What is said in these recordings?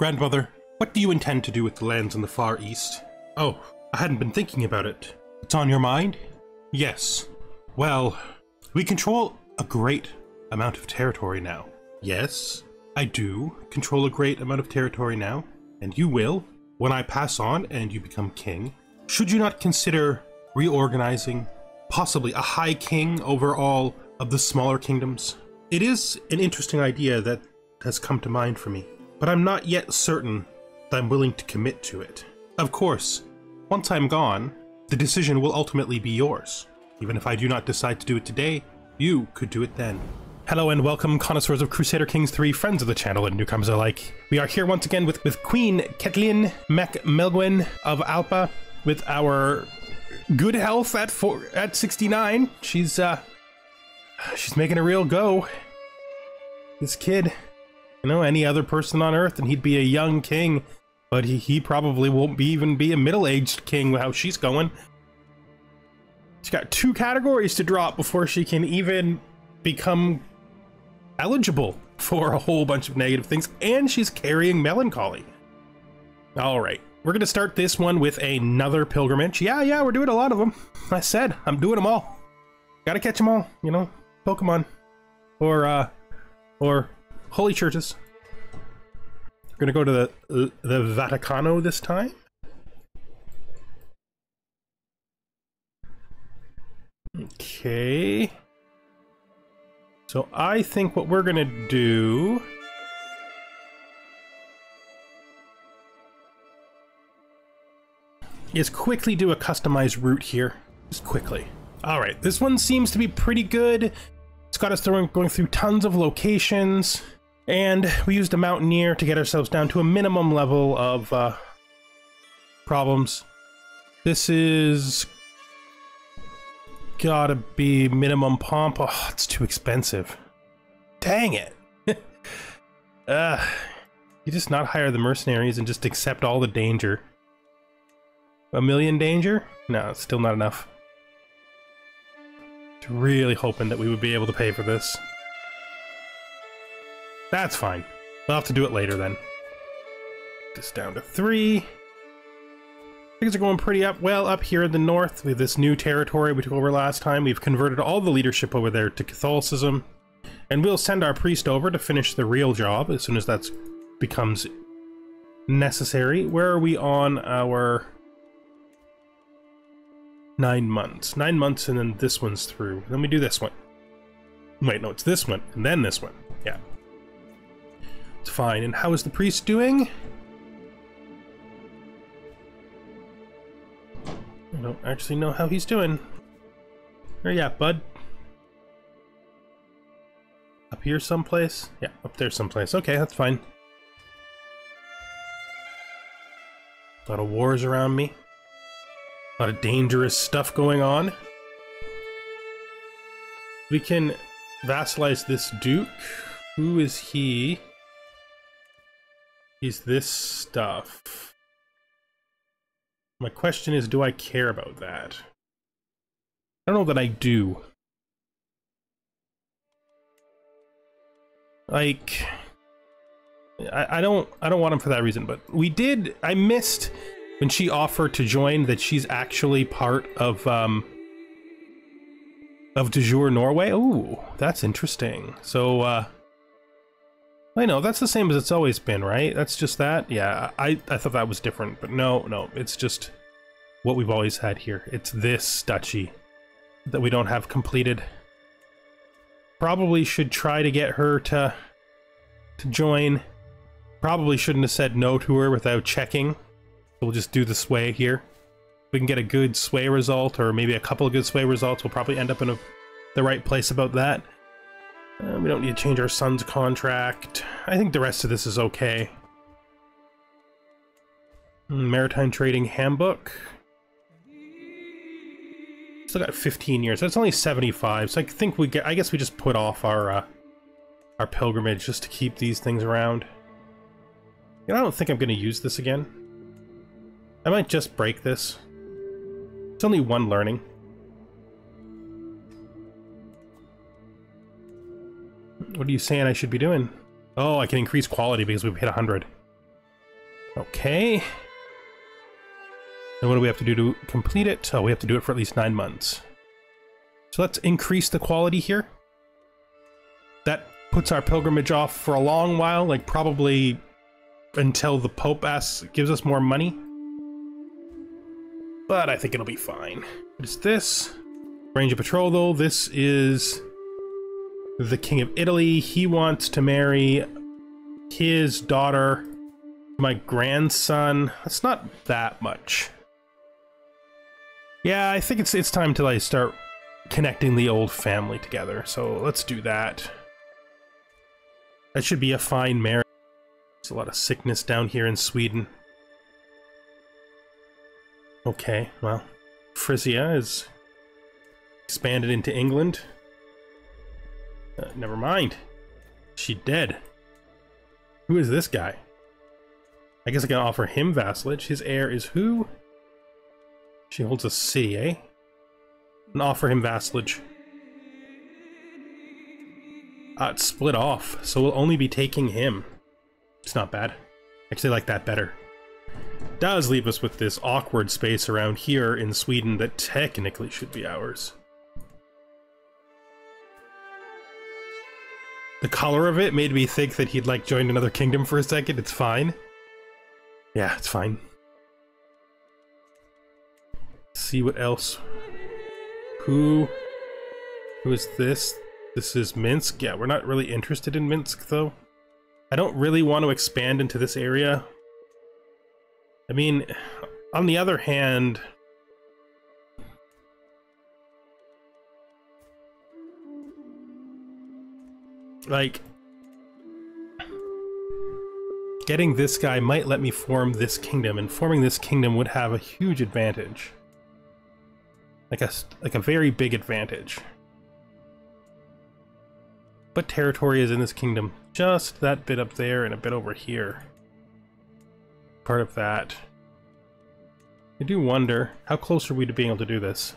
Grandmother, what do you intend to do with the lands in the Far East? Oh, I hadn't been thinking about it. It's on your mind? Yes. Well, we control a great amount of territory now. Yes, I do control a great amount of territory now, and you will, when I pass on and you become king. Should you not consider reorganizing, possibly a high king over all of the smaller kingdoms? It is an interesting idea that has come to mind for me, but I'm not yet certain that I'm willing to commit to it. Of course, once I'm gone, the decision will ultimately be yours. Even if I do not decide to do it today, you could do it then. Hello and welcome, connoisseurs of Crusader Kings 3, friends of the channel and newcomers alike. We are here once again with Queen Caitilín Melguin of Alba, with our good health at 69. She's making a real go. This kid, you know, any other person on Earth and he'd be a young king, but he probably won't even be a middle-aged king with how she's going. She's got 2 categories to drop before she can even become eligible for a whole bunch of negative things, and she's carrying melancholy. All right, we're gonna start this one with another pilgrimage. Yeah, we're doing a lot of them. I said I'm doing them all. Gotta catch them all, you know, Pokemon or holy churches. We're gonna go to the Vaticano this time. Okay. So I think what we're gonna do is quickly do a customized route here. Just quickly. All right, this one seems to be pretty good. It's got us going through tons of locations, and we used a mountaineer to get ourselves down to a minimum level of problems. This is gotta be minimum pomp. Oh, it's too expensive. Dang it. You just not hire the mercenaries and just accept all the danger. 1 million danger? No, it's still not enough. Really hoping that we would be able to pay for this. That's fine. We'll have to do it later then. This down to 3. Things are going pretty well up here in the north. We have this new territory we took over last time. We've converted all the leadership over there to Catholicism. And we'll send our priest over to finish the real job as soon as that becomes necessary. Where are we on our 9 months? 9 months and then this one's through. Then we do this one. Wait, no, it's this one and then this one. Yeah. It's fine. And how is the priest doing? I don't actually know how he's doing. Where you at, bud? Up here someplace? Yeah, up there someplace. Okay, that's fine. A lot of wars around me. A lot of dangerous stuff going on. We can vassalize this duke. Who is he? He's this stuff. My question is, do I care about that? I don't know that I do. Like, I don't want him for that reason, but I missed when she offered to join that she's actually part of de jure Norway. Ooh, that's interesting. So, I know, that's the same as it's always been, right? That's just that? Yeah, I thought that was different, but no, it's just what we've always had here. It's this duchy that we don't have completed. Probably should try to get her to join. Probably shouldn't have said no to her without checking. We'll just do the sway here. If we can get a good sway result, or maybe a couple of good sway results, we'll probably end up in the right place about that. We don't need to change our son's contract. I think the rest of this is okay. Maritime Trading Handbook. Still got 15 years. That's only 75, so I think I guess we just put off our pilgrimage just to keep these things around. You know, I don't think I'm going to use this again. I might just break this. It's only 1 learning. What are you saying I should be doing? Oh, I can increase quality because we've hit 100. Okay. And what do we have to do to complete it? Oh, we have to do it for at least 9 months. So let's increase the quality here. That puts our pilgrimage off for a long while, like probably until the Pope gives us more money. But I think it'll be fine. What is this? Range of patrol, though. This is the King of Italy. He wants to marry his daughter, my grandson. That's not that much. Yeah, I think it's time to like start connecting the old family together. So let's do that. That should be a fine marriage. There's a lot of sickness down here in Sweden. Okay, well, Frisia is expanded into England. Never mind. She dead. Who is this guy? I guess I can offer him vassalage. His heir is who? She holds a city, eh? And offer him vassalage. It's split off, so we'll only be taking him. It's not bad. Actually, I like that better. Does leave us with this awkward space around here in Sweden that technically should be ours. The color of it made me think that he'd like joined another kingdom for a second. It's fine. Yeah, it's fine. See what else. Who is this? This is Minsk. Yeah, we're not really interested in Minsk though. I don't really want to expand into this area. I mean, on the other hand, like, getting this guy might let me form this kingdom, and forming this kingdom would have a huge advantage. Like a very big advantage. But territory is in this kingdom. Just that bit up there and a bit over here. Part of that. I do wonder, how close are we to being able to do this?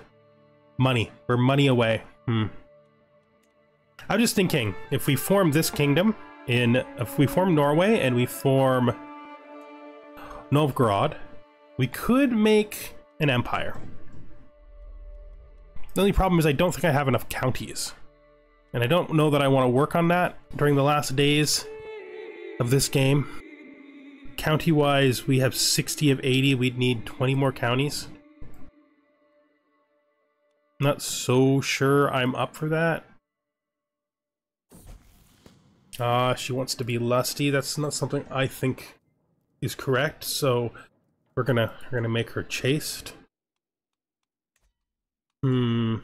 Money. We're money away. I'm just thinking, if we form this kingdom, if we form Norway and we form Novgorod, we could make an empire. The only problem is I don't think I have enough counties. And I don't know that I want to work on that during the last days of this game. County-wise, we have 60 of 80. We'd need 20 more counties. Not so sure I'm up for that. She wants to be lusty. That's not something I think is correct. So we're gonna make her chaste. There's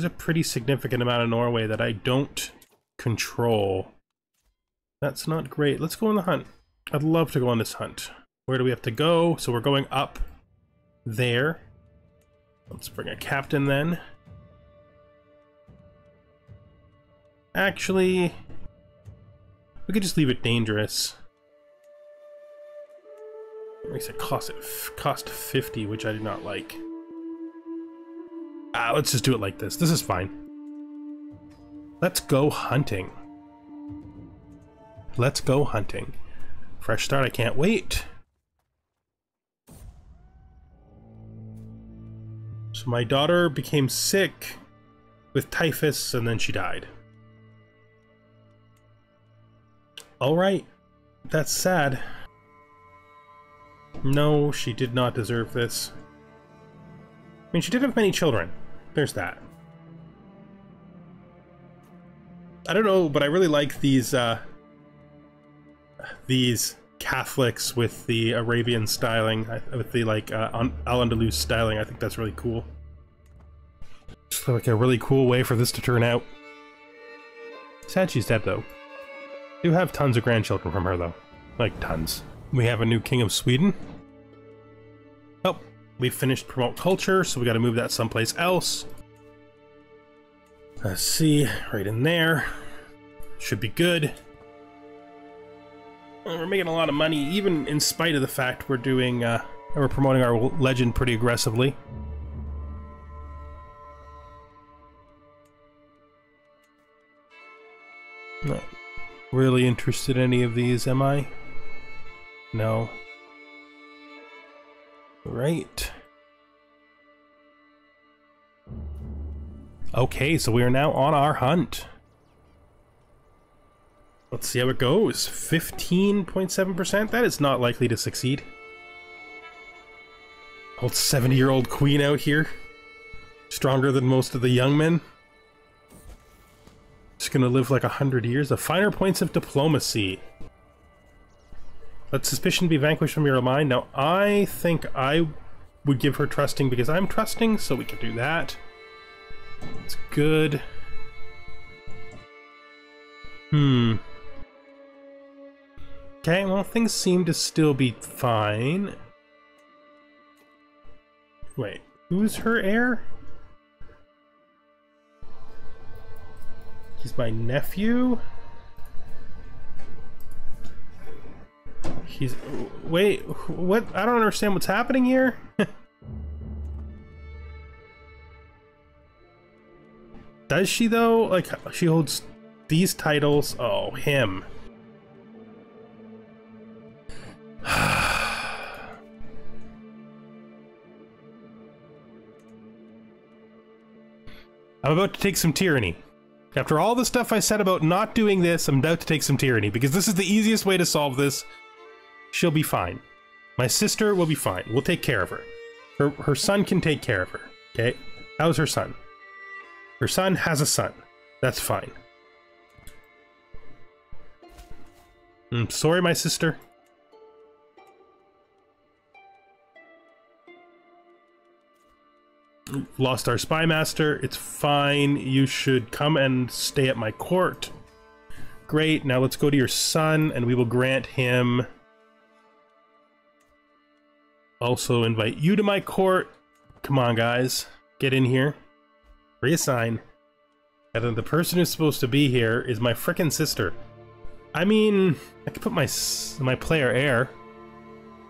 a pretty significant amount of Norway that I don't control. That's not great. Let's go on the hunt. I'd love to go on this hunt. Where do we have to go? So we're going up there. Let's bring a captain then. Actually, we could just leave it dangerous. At least it cost 50, which I do not like. Let's just do it like this. This is fine. Let's go hunting. Let's go hunting. Fresh start, I can't wait. So my daughter became sick with typhus and then she died. Alright, that's sad. No, she did not deserve this. I mean, she didn't have many children. There's that. I don't know, but I really like these Catholics with the Arabian styling, with the like Al-Andalus styling. I think that's really cool. Just like a really cool way for this to turn out. Sad she's dead though. Do have tons of grandchildren from her though, like tons. We have a new king of Sweden. Oh, we finished promote culture, so we got to move that someplace else. Let's see, right in there. Should be good. We're making a lot of money, even in spite of the fact we're doing, we're promoting our legend pretty aggressively. really interested in any of these, am I? No. Right. Okay, so we are now on our hunt. Let's see how it goes. 15.7%? That is not likely to succeed. Old 70-year-old queen out here. Stronger than most of the young men. Just gonna live like 100 years. The finer points of diplomacy. Let suspicion be vanquished from your mind. Now, I think I would give her trusting because I'm trusting, so we can do that. It's good. Okay, well, things seem to still be fine. Wait, who's her heir? He's my nephew? He's... Wait, what? I don't understand what's happening here. Does she, though? Like, she holds these titles. Oh, him. I'm about to take some tyranny. After all the stuff I said about not doing this, I'm about to take some tyranny, because this is the easiest way to solve this. She'll be fine. My sister will be fine. We'll take care of her. Her son can take care of her, okay? How's her son? Her son has a son. That's fine. I'm sorry, my sister. Lost our spy master. It's fine. You should come and stay at my court. Great. Now let's go to your son and we will grant him. Also invite you to my court. Come on, guys. Get in here. Reassign. And then the person who's supposed to be here is my frickin' sister. I mean, I could put my player heir.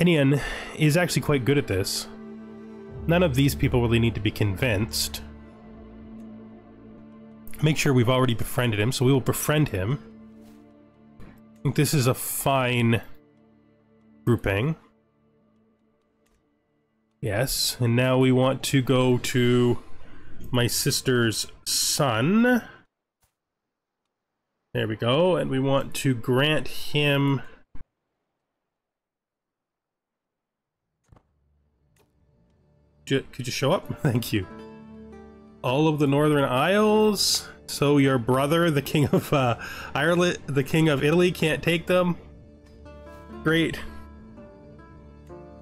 Inian is actually quite good at this. None of these people really need to be convinced. Make sure we've already befriended him, so we will befriend him. I think this is a fine grouping. Yes, and now we want to go to my sister's son. There we go, and we want to grant him... Could you show up? Thank you. All of the Northern Isles. So your brother, the King of Ireland, the King of Italy, can't take them. Great.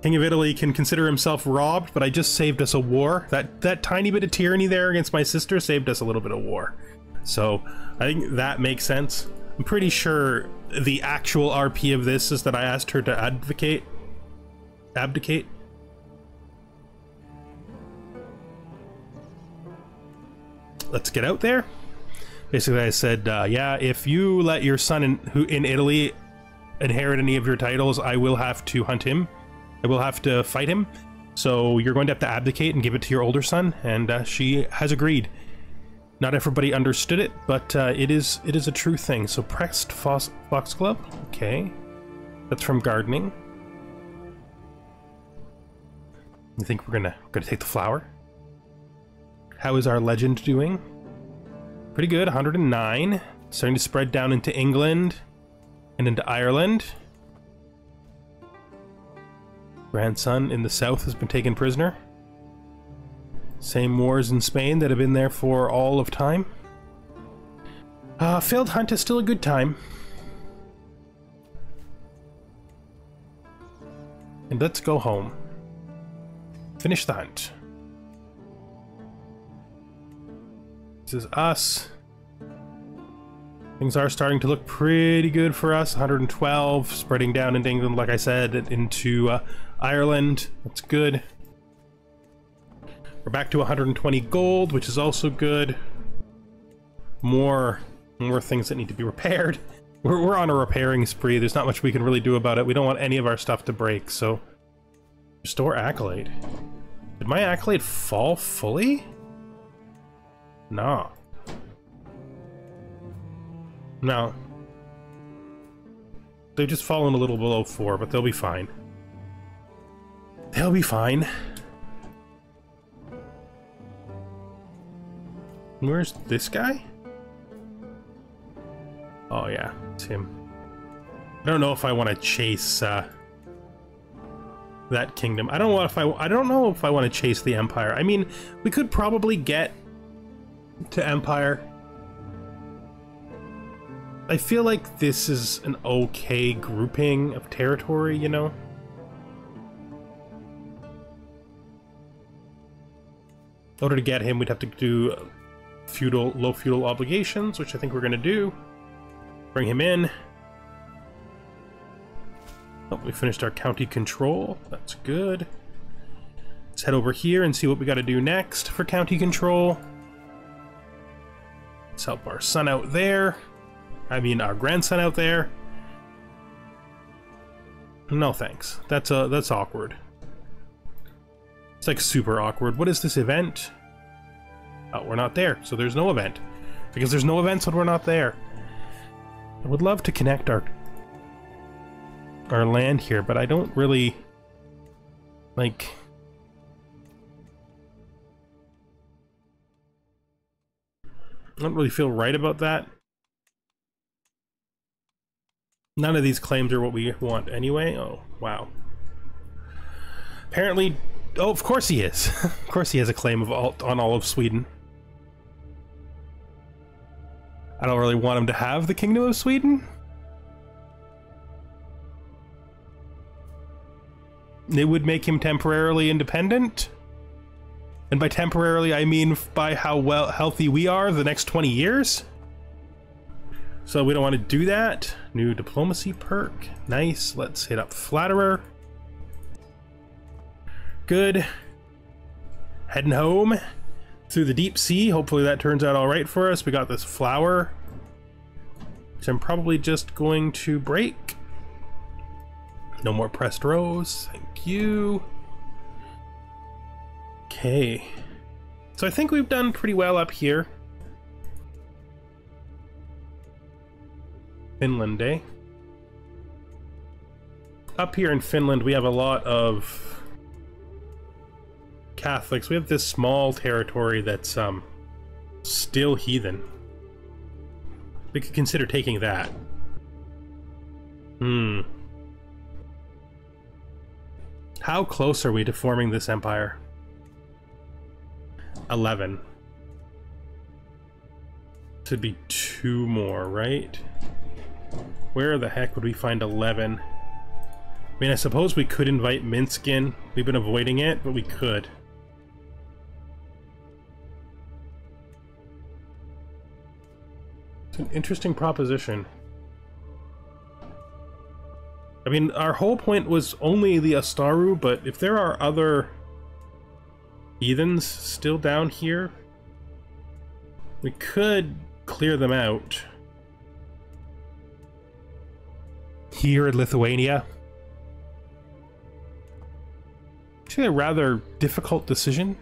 King of Italy can consider himself robbed, but I just saved us a war. That tiny bit of tyranny there against my sister saved us a little bit of war. So I think that makes sense. I'm pretty sure the actual RP of this is that I asked her to abdicate. Let's get out there. Basically, I said, yeah, if you let your son in Italy inherit any of your titles, I will have to hunt him. I will have to fight him. So you're going to have to abdicate and give it to your older son, and she has agreed. Not everybody understood it, but it is a true thing. So pressed foxglove, okay. That's from gardening. You think we're gonna take the flower? How is our legend doing? Pretty good, 109. Starting to spread down into England and into Ireland. Grandson in the south has been taken prisoner. Same wars in Spain that have been there for all of time. Failed hunt is still a good time. And let's go home. Finish the hunt. This is us. Things are starting to look pretty good for us. 112, spreading down into England, like I said, into Ireland. That's good. We're back to 120 gold, which is also good. More things that need to be repaired. We're on a repairing spree. There's not much we can really do about it. We don't want any of our stuff to break, so... Restore accolade. Did my accolade fall fully? No. No. They've just fallen a little below 4, but they'll be fine. They'll be fine. Where's this guy? Oh yeah, it's him. I don't know if I want to chase that kingdom. I don't know if I want to chase the Empire. I mean, we could probably get to Empire. I feel like this is an okay grouping of territory, you know? In order to get him, we'd have to do low feudal obligations, which I think we're going to do. Bring him in. Oh, we finished our county control. That's good. Let's head over here and see what we got to do next for county control. Let's help our son out there. I mean, our grandson out there. No thanks. That's awkward. It's like super awkward. What is this event? Oh, we're not there, so there's no event. Because there's no events when we're not there. I would love to connect our land here, but I don't really like. I don't really feel right about that. None of these claims are what we want anyway. Oh, wow. Apparently, oh, of course he is. Of course he has a claim on all of Sweden. I don't really want him to have the Kingdom of Sweden. It would make him temporarily independent. And by temporarily, I mean by how healthy we are the next 20 years. So we don't want to do that. New diplomacy perk. Nice. Let's hit up Flatterer. Good. Heading home through the deep sea. Hopefully that turns out all right for us. We got this flower, which I'm probably just going to break. No more pressed rows. Thank you. Okay. So I think we've done pretty well up here. Finland, eh? Up here in Finland, we have a lot of Catholics. We have this small territory that's still heathen. We could consider taking that. How close are we to forming this empire? 11. Should be 2 more, right? Where the heck would we find 11? I mean, I suppose we could invite Minsk in. We've been avoiding it, but we could. It's an interesting proposition. I mean, our whole point was only the Astaru, but if there are other heathens still down here, we could clear them out. Here in Lithuania. Actually, a rather difficult decision.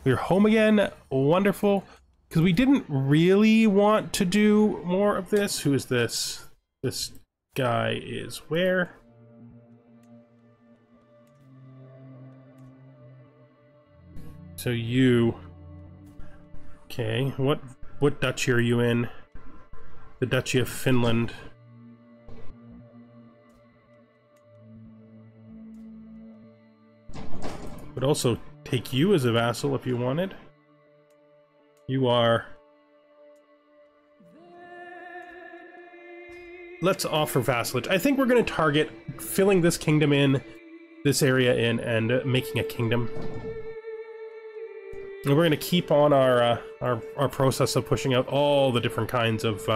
We're home again. Wonderful. Because we didn't really want to do more of this. Who is this? This guy is where? So you... Okay, what duchy are you in? The Duchy of Finland. Would also take you as a vassal if you wanted. You are... Let's offer vassalage. I think we're going to target filling this kingdom in, this area in, and making a kingdom. And we're going to keep on our process of pushing out all the different kinds of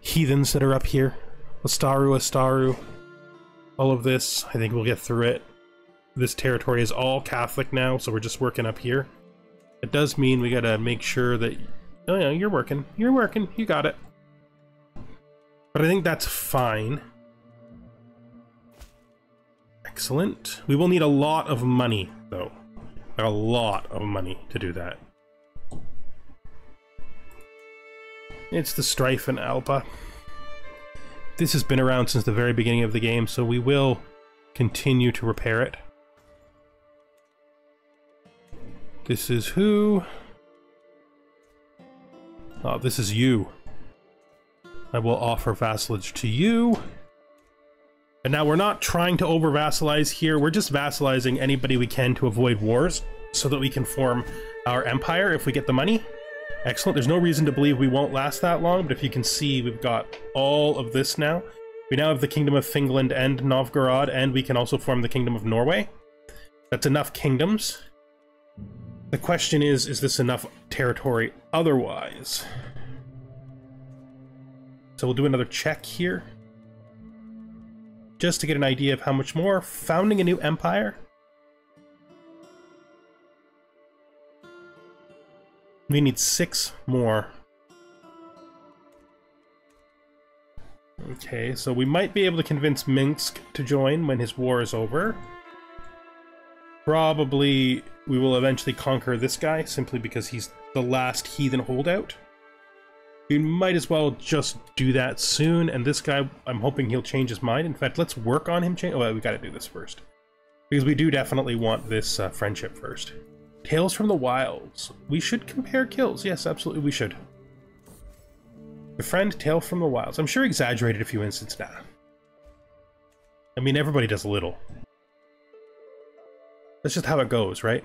heathens that are up here. Astaru. All of this, I think we'll get through it. This territory is all Catholic now, so we're just working up here. It does mean we gotta make sure that... Oh yeah, you're working, you got it. But I think that's fine. Excellent. We will need a lot of money, though. A lot of money to do that. It's the strife in Alba. This has been around since the very beginning of the game, so we will continue to repair it. This is who? Oh, this is you. I will offer vassalage to you. And now we're not trying to over-vassalize here, we're just vassalizing anybody we can to avoid wars, so that we can form our empire if we get the money. Excellent, there's no reason to believe we won't last that long, but if you can see, we've got all of this now. We now have the Kingdom of Finland and Novgorod, and we can also form the Kingdom of Norway. That's enough kingdoms. The question is this enough territory otherwise? So we'll do another check here. Just to get an idea of how much more. Founding a new empire. We need 6 more. Okay, so we might be able to convince Minsk to join when his war is over. Probably we will eventually conquer this guy, simply because he's the last heathen holdout. We might as well just do that soon, and this guy, I'm hoping he'll change his mind. In fact, let's work on him change. Oh, we gotta do this first. Because we do definitely want this friendship first. Tales from the Wilds. We should compare kills. Yes, absolutely we should. Befriend Tale from the Wilds. I'm sure exaggerated a few instances now. I mean, everybody does a little. That's just how it goes, right?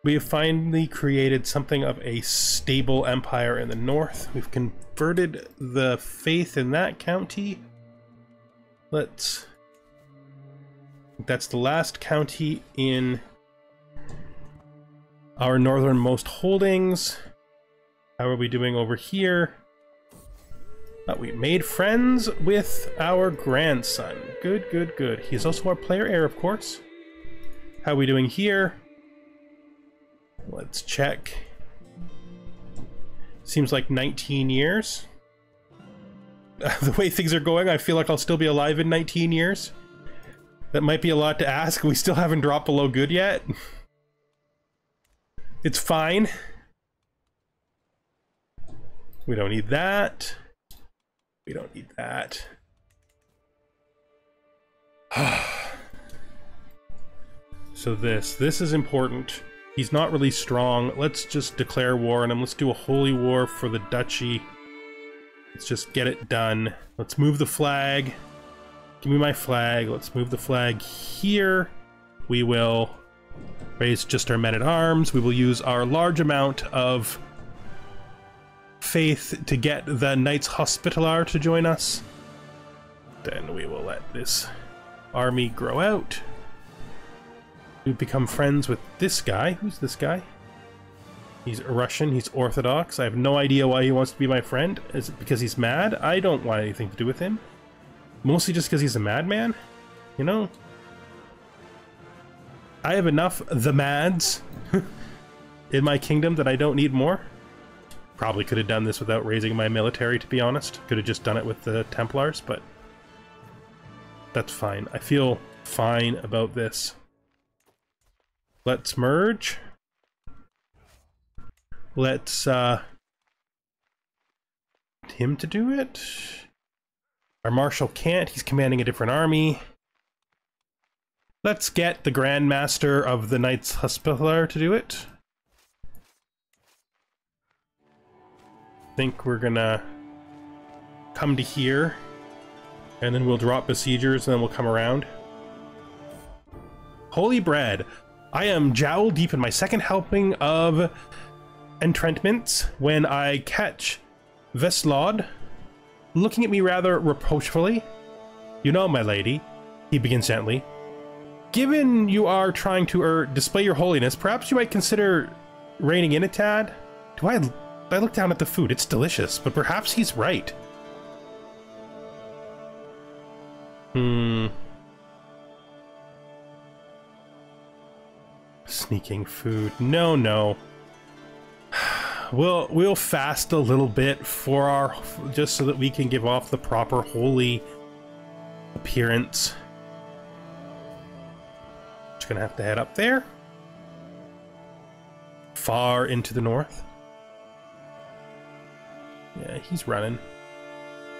We have finally created something of a stable empire in the north. We've converted the faith in that county. That's the last county in our northernmost holdings. How are we doing over here? We made friends with our grandson. Good, good, good. He's also our player heir, of course. How are we doing here? Let's check. Seems like 19 years. The way things are going, I feel like I'll still be alive in 19 years. That might be a lot to ask. We still haven't dropped below good yet. It's fine. We don't need that. We don't need that. So this is important. He's not really strong. Let's just declare war on him. Let's do a holy war for the duchy. Let's just get it done. Let's move the flag. Give me my flag. Let's move the flag here. We will raise just our men-at-arms. We will use our large amount of faith to get the Knights Hospitaller to join us. Then we will let this army grow out. We've become friends with this guy. Who's this guy? He's Russian. He's Orthodox. I have no idea why he wants to be my friend. Is it because he's mad? I don't want anything to do with him. Mostly just because he's a madman. You know? I have enough the mads in my kingdom that I don't need more. Probably could have done this without raising my military, to be honest. Could have just done it with the Templars, but that's fine. I feel fine about this. Let's merge. Let's him to do it. Our marshal can't, he's commanding a different army. Let's get the Grand Master of the Knights Hospitaller to do it. I think we're gonna come to here, and then we'll drop besiegers, and then we'll come around. Holy bread. I am jowl deep in my second helping of entrenchments when I catch Veslod looking at me rather reproachfully. You know, my lady, he begins gently. Given you are trying to display your holiness, perhaps you might consider reining in a tad? I look down at the food, it's delicious, but perhaps he's right. Sneaking food. No. We'll fast a little bit for our, just so that we can give off the proper holy appearance. just gonna have to head up there. Far into the north. Yeah, he's running.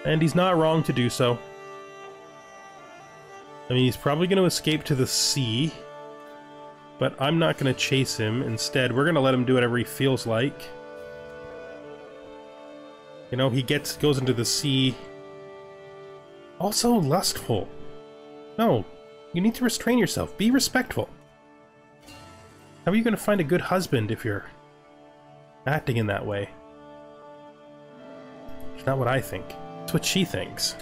And he's not wrong to do so. I mean, he's probably going to escape to the sea. But I'm not going to chase him. Instead, we're going to let him do whatever he feels like. You know, he goes into the sea. Also lustful. No, you need to restrain yourself. Be respectful. How are you going to find a good husband if you're acting in that way? It's not what I think. It's what she thinks.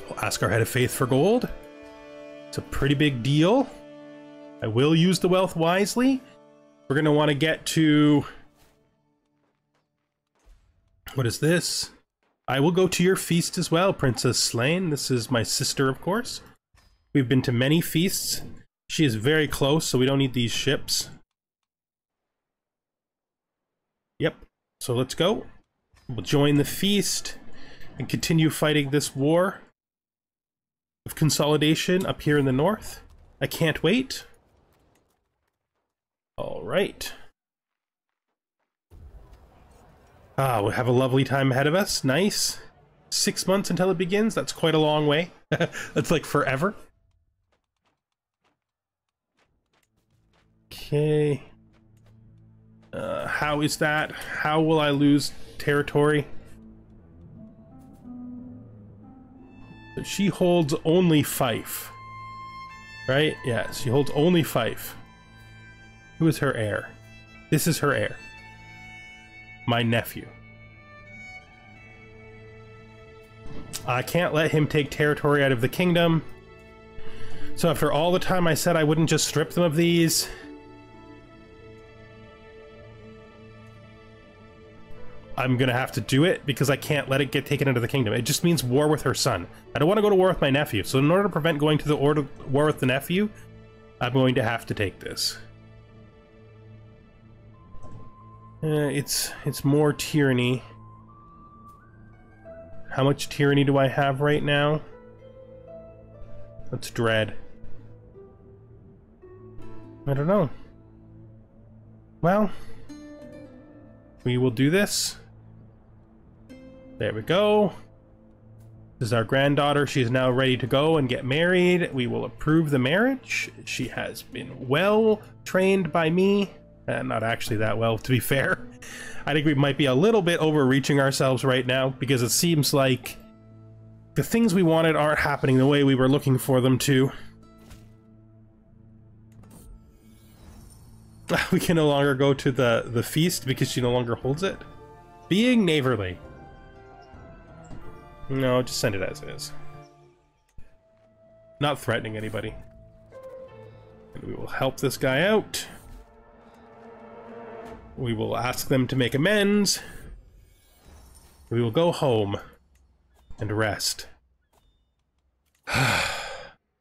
We'll ask our head of faith for gold. It's a pretty big deal. I will use the wealth wisely. We're going to want to get to... What is this? I will go to your feast as well, Princess Slain. This is my sister, of course. We've been to many feasts. She is very close, so we don't need these ships. Yep. So let's go. We'll join the feast and continue fighting this war of consolidation up here in the north. I can't wait. All right. We'll have a lovely time ahead of us. Nice. 6 months until it begins. That's quite a long way. That's like forever. Okay. How is that? How will I lose territory? She holds only Fife. Right? Yeah, she holds only Fife. Who is her heir? This is her heir. My nephew. I can't let him take territory out of the kingdom. So after all the time I said I wouldn't just strip them of these... I'm gonna have to do it because I can't let it get taken out of the kingdom. It just means war with her son. I don't want to go to war with my nephew, so in order to prevent going to the war with the nephew, I'm going to have to take this. It's more tyranny. How much tyranny do I have right now? That's dread. I don't know. Well, we will do this. There we go. This is our granddaughter. She is now ready to go and get married. We will approve the marriage. She has been well trained by me. Not actually that well, to be fair. I think we might be a little bit overreaching ourselves right now because it seems like the things we wanted aren't happening the way we were looking for them to. We can no longer go to the feast because she no longer holds it. Being neighborly. No, just send it as is. Not threatening anybody. And we will help this guy out. We will ask them to make amends. We will go home and rest.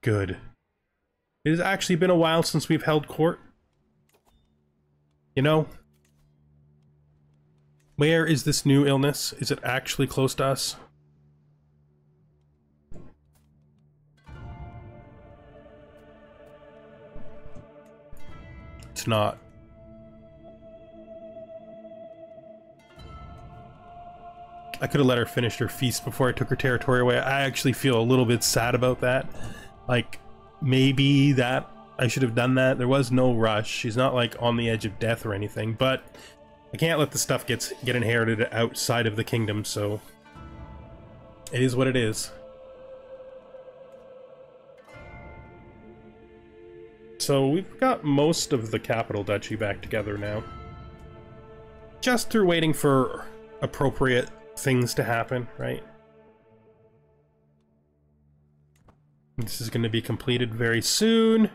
Good. It has actually been a while since we've held court. You know, where is this new illness? Is it actually close to us? It's not. I could have let her finish her feast before I took her territory away. I actually feel a little bit sad about that. Like, maybe that I should have done that. There was no rush. She's not like on the edge of death or anything, but I can't let the stuff get inherited outside of the kingdom, so it is what it is. So we've got most of the capital duchy back together now. Just through waiting for appropriate things to happen, right? This is going to be completed very soon.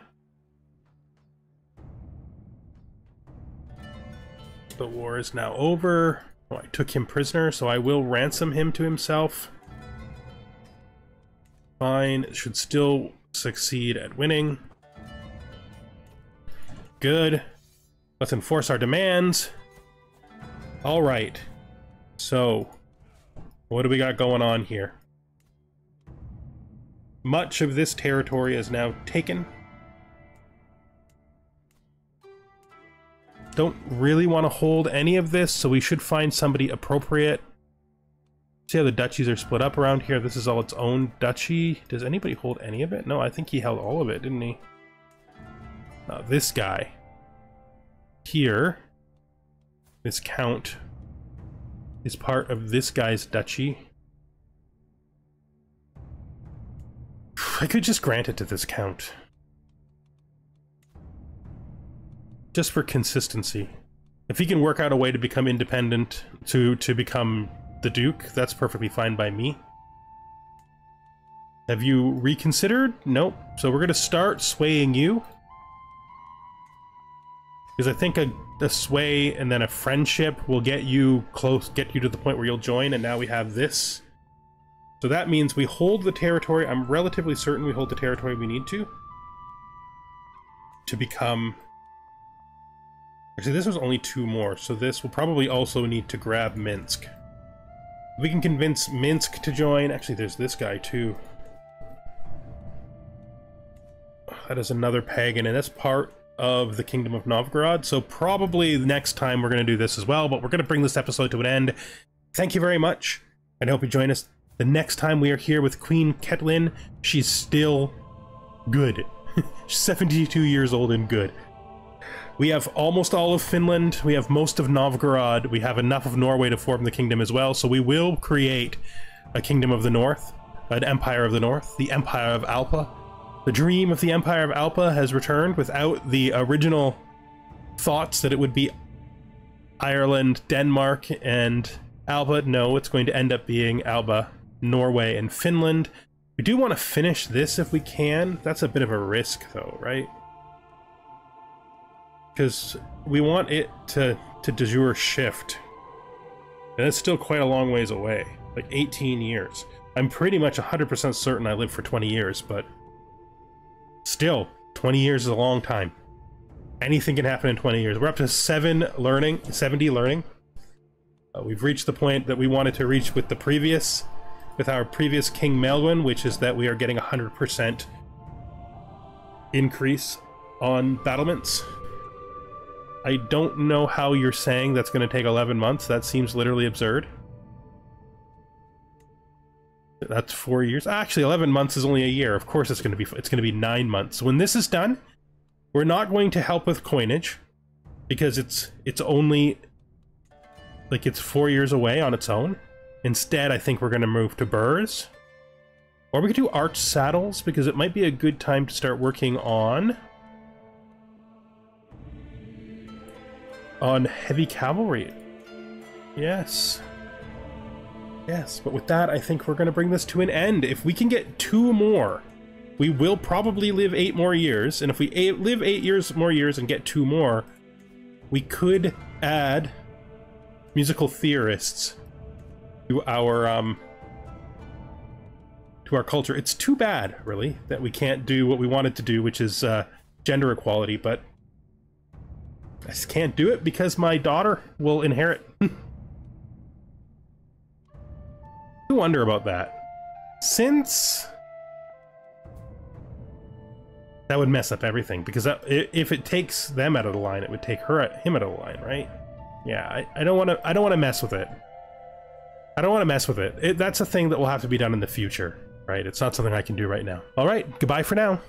The war is now over. Oh, I took him prisoner, so I will ransom him to himself. Fine, should still succeed at winning. Good. Let's enforce our demands. All right. So, what do we got going on here? much of this territory is now taken. Don't really want to hold any of this, so we should find somebody appropriate. See how the duchies are split up around here? This is all its own duchy. Does anybody hold any of it? No, I think he held all of it, didn't he? This guy. Here. This count is part of this guy's duchy. I could just grant it to this count. Just for consistency. If he can work out a way to become independent, to become the Duke, that's perfectly fine by me. Have you reconsidered? Nope. So we're gonna start swaying you. Because I think a sway and then a friendship will get you close, get you to the point where you'll join, and now we have this. So that means we hold the territory. I'm relatively certain we hold the territory we need to become... Actually, this was only 2 more, so this will probably also need to grab Minsk. We can convince Minsk to join. Actually, there's this guy too. That is another pagan, and that's part of the Kingdom of Novgorod, so probably next time we're going to do this as well, but we're going to bring this episode to an end. Thank you very much, and I hope you join us the next time we are here with Queen Caitilín. She's still good. She's 72 years old and good. We have almost all of Finland, we have most of Novgorod, we have enough of Norway to form the kingdom as well, so we will create a Kingdom of the North, an Empire of the North, the Empire of Alba. The dream of the Empire of Alba has returned without the original thoughts that it would be Ireland, Denmark, and Alba. No, it's going to end up being Alba, Norway, and Finland. We do want to finish this if we can. That's a bit of a risk though, right? Because we want it to de jure shift. And it's still quite a long ways away. Like 18 years. I'm pretty much 100% certain I live for 20 years, but still, 20 years is a long time. Anything can happen in 20 years. We're up to 70 learning. We've reached the point that we wanted to reach with our previous King Melwin, which is that we are getting 100% increase on battlements. I don't know how you're saying that's going to take 11 months. That seems literally absurd. That's 4 years. Actually, 11 months is only a year. Of course it's going to be 9 months. When this is done, we're not going to help with coinage because it's only like it's 4 years away on its own. Instead, I think we're going to move to burrs. Or we could do arch saddles because it might be a good time to start working on heavy cavalry. Yes. Yes, but with that, I think we're going to bring this to an end. If we can get 2 more, we will probably live 8 more years. And if we live 8 more years and get 2 more, we could add musical theorists to our culture. It's too bad, really, that we can't do what we wanted to do, which is gender equality, but I just can't do it because my daughter will inherit. I wonder about that. Since that would mess up everything, because if it takes them out of the line, it would take him out of the line, right? Yeah, I don't want to mess with it. I don't want to mess with it. That's a thing that will have to be done in the future, right? It's not something I can do right now. All right, goodbye for now.